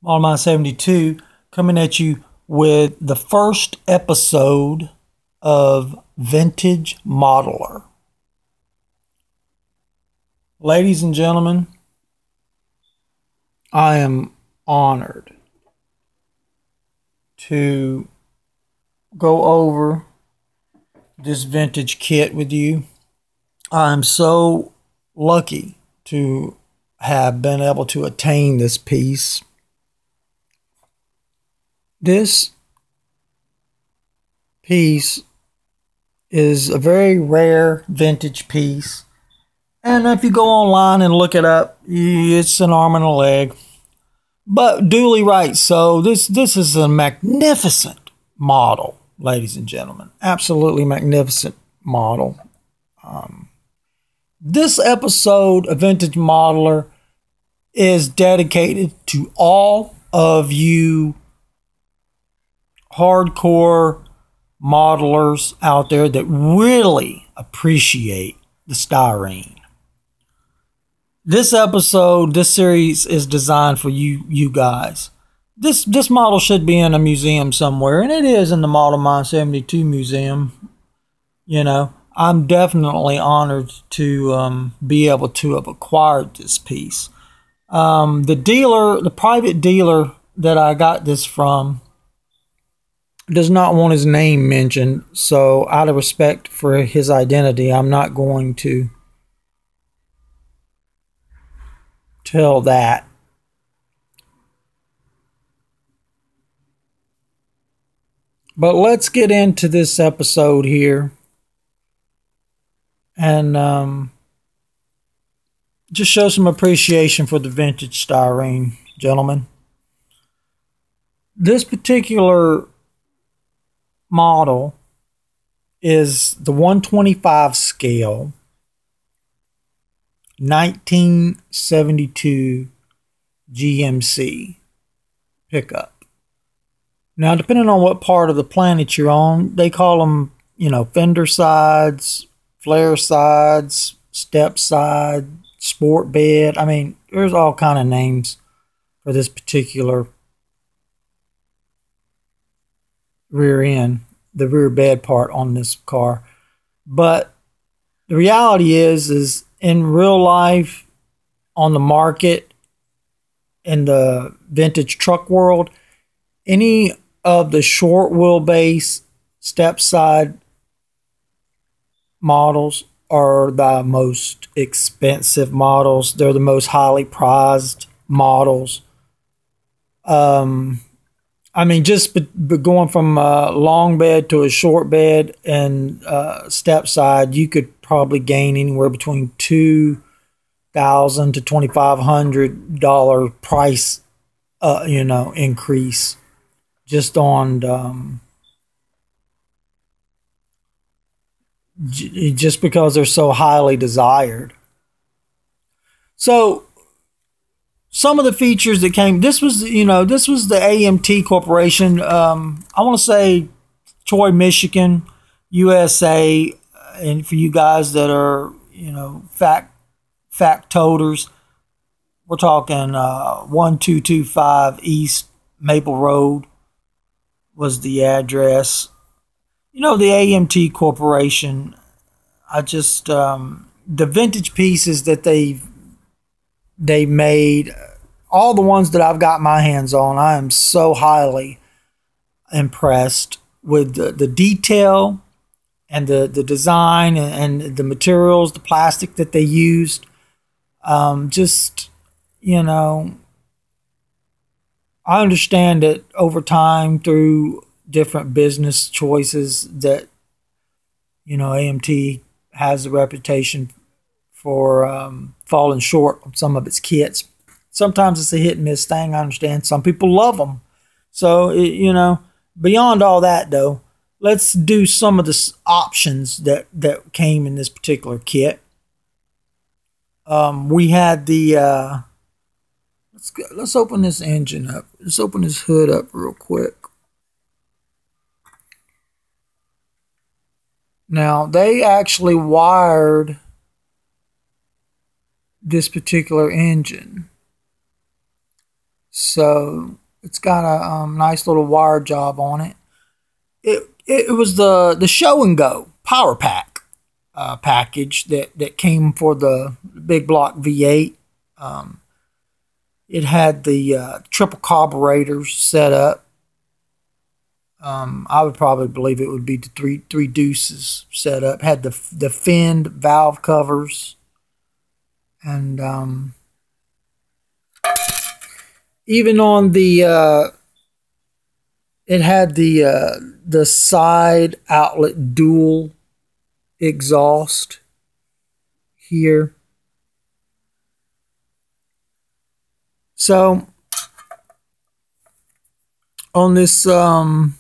MODELMIND72 coming at you with the first episode of Vintage Modeler. Ladies and gentlemen, I am honored to go over this vintage kit with you. I'm so lucky to have been able to attain this piece. This piece is a very rare vintage piece, and if you go online and look it up, it's an arm and a leg, but duly right. So this is a magnificent model, ladies and gentlemen, absolutely magnificent model. This episode of Vintage Modeler is dedicated to all of you hardcore modelers out there that really appreciate the styrene. This episode, this series is designed for you guys. This model should be in a museum somewhere, and it is in the MODELMIND72 museum. You know, I'm definitely honored to be able to have acquired this piece. The private dealer that I got this from does not want his name mentioned, so out of respect for his identity, I'm not going to tell that. But let's get into this episode here and just show some appreciation for the vintage styrene, gentlemen. This particular model is the 125 scale 1972 GMC pickup. Now, depending on what part of the planet you're on, they call them, you know, fender sides, flare sides, step side, sport bed. I mean, there's all kind of names for this particular rear end, the rear bed part on this car. But the reality is in real life, on the market, in the vintage truck world, any of the short wheelbase step side models are the most expensive models. They're the most highly prized models. I mean, just going from a long bed to a short bed and step side, you could probably gain anywhere between $2,000 to $2,500 price, you know, increase just on just because they're so highly desired. So some of the features that came, this was the AMT Corporation. I want to say Troy, Michigan, USA. And for you guys that are, you know, factoters, we're talking 1225 East Maple Road was the address. You know, the AMT Corporation, I just, the vintage pieces that they made, all the ones that I've got my hands on, I am so highly impressed with the detail and the design and the materials, the plastic that they used. Just, you know, I understand that over time through different business choices that, you know, AMT has a reputation for falling short on some of its kits. Sometimes it's a hit and miss thing. I understand some people love them. So, you know, beyond all that though, let's do some of the options that came in this particular kit. We had the let's open this engine up. Let's open this hood up real quick. Now, they actually wired this particular engine So it's got a nice little wire job on it. It was the Show and Go Power Pack package that came for the big block V8. It had the triple carburetors set up. I would probably believe it would be the three deuces set up. Had the finned valve covers, and even on the it had the side outlet dual exhaust here. So on this it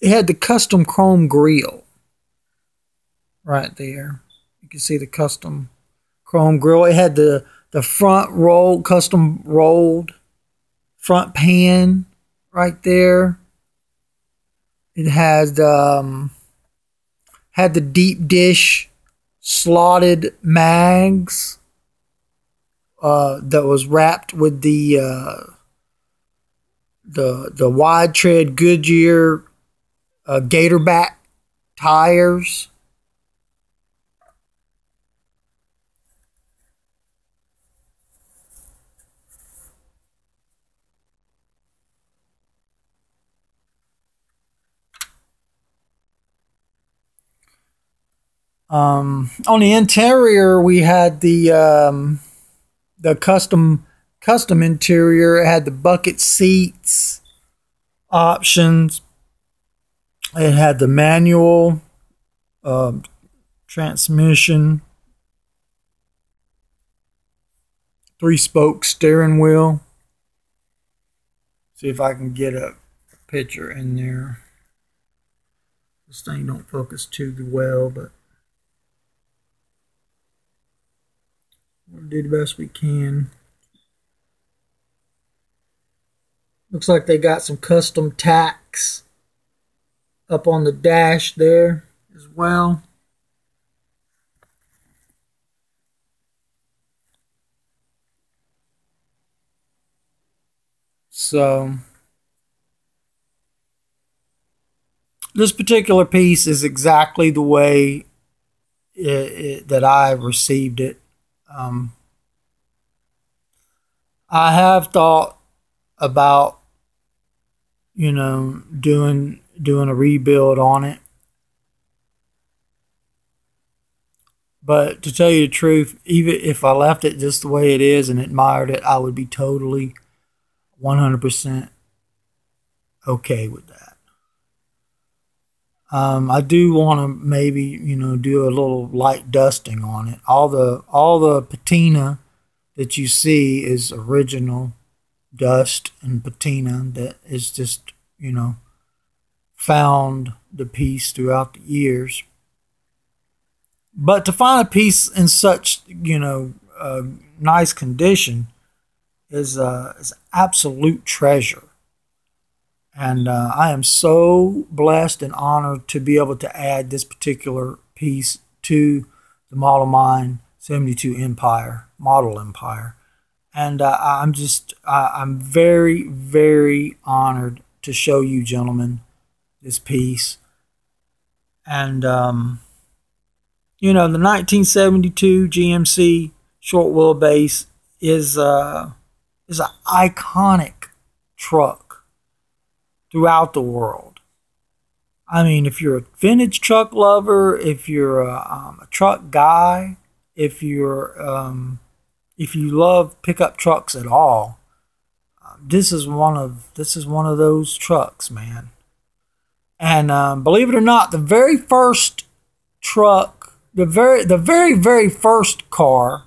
had the custom chrome grille right there. You can see the custom chrome grille. It had the front roll, custom rolled front pan right there. It had the deep dish slotted mags that was wrapped with the wide tread Goodyear Gatorback tires. On the interior, we had the custom interior. It had the bucket seats options. It had the manual transmission, 3-spoke steering wheel. See if I can get a picture in there. This thing don't focus too well, but we'll do the best we can. Looks like they got some custom tacks up on the dash there as well. So this particular piece is exactly the way that I received it. I have thought about, you know, doing a rebuild on it, but to tell you the truth, even if I left it just the way it is and admired it, I would be totally 100% okay with that. I do want to maybe, you know, do a little light dusting on it. All the patina that you see is original dust and patina that is just, you know, found the piece throughout the years. But to find a piece in such, you know, nice condition is absolute treasure. And I am so blessed and honored to be able to add this particular piece to the MODELMIND72 Empire, Model Empire. And I'm very, very honored to show you gentlemen this piece. And, you know, the 1972 GMC short wheelbase is an iconic truck throughout the world. I mean, if you're a vintage truck lover, if you're a truck guy, if you love pickup trucks at all, this is one of those trucks, man. And believe it or not, the very first truck, the very first car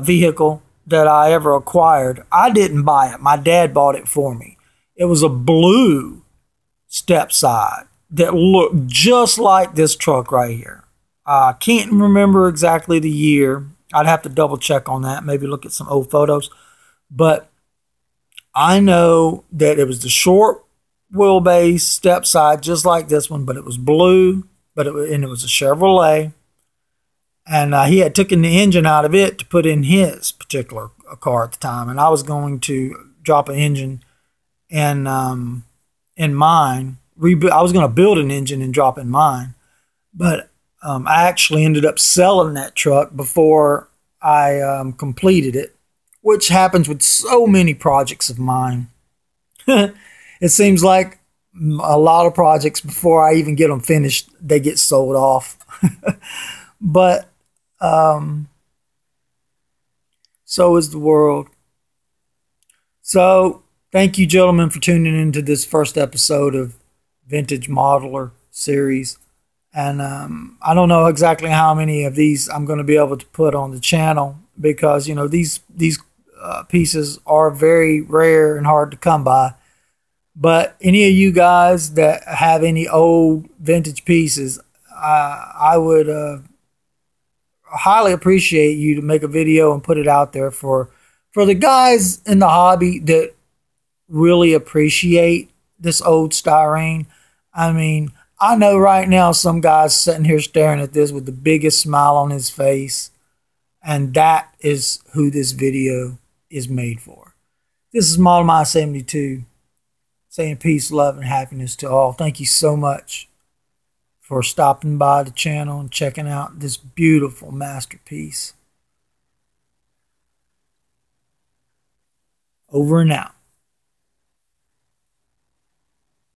vehicle that I ever acquired, I didn't buy it. My dad bought it for me. It was a blue step side that looked just like this truck right here. I can't remember exactly the year. I'd have to double check on that, maybe look at some old photos. But I know that it was the short wheelbase step side, just like this one, but it was blue, and it was a Chevrolet. And he had taken the engine out of it to put in his particular car at the time. And I was going to drop an engine in mine. I was going to build an engine and drop in mine. But I actually ended up selling that truck before I completed it, which happens with so many projects of mine. It seems like a lot of projects, before I even get them finished, they get sold off. But so is the world. So thank you, gentlemen, for tuning into this first episode of Vintage Modeler series. And I don't know exactly how many of these I'm going to be able to put on the channel, because, you know, these pieces are very rare and hard to come by. But any of you guys that have any old vintage pieces, I would highly appreciate you to make a video and put it out there for the guys in the hobby that really appreciate this old styrene. I mean, I know right now some guy's sitting here staring at this with the biggest smile on his face, and that is who this video is made for. This is MODELMIND72 saying peace, love, and happiness to all. Thank you so much for stopping by the channel and checking out this beautiful masterpiece. Over and out.